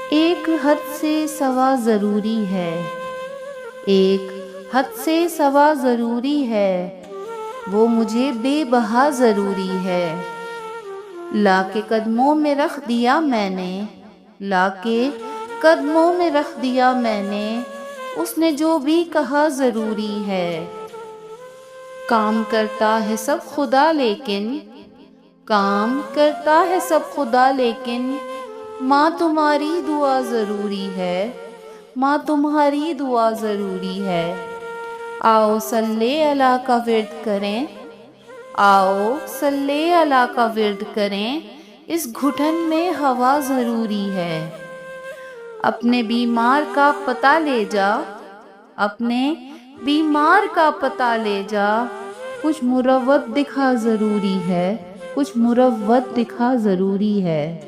ایک حد سے سوا ضروری ہے، ایک حد سے سوا ضروری ہے، وہ مجھے بے بہا ضروری ہے۔ لا کے قدموں میں رکھ دیا میں نے، لا کے قدموں میں رکھ دیا میں نے، اس نے جو بھی کہا ضروری ہے۔ کام کرتا ہے سب خدا لیکن، کام کرتا ہے سب خدا لیکن، ماں تمہاری دعا ضروری ہے، ماں تمہاری دعا ضروری ہے۔ آؤ صلی اللہ کا ورد کریں، آؤ صلی اللہ کا ورد کریں، اس گھٹن میں ہوا ضروری ہے۔ اپنے بیمار کا پتہ لے جا، اپنے بیمار کا پتہ لے جا، کچھ مروت دکھا ضروری ہے، کچھ مروت دکھا ضروری ہے۔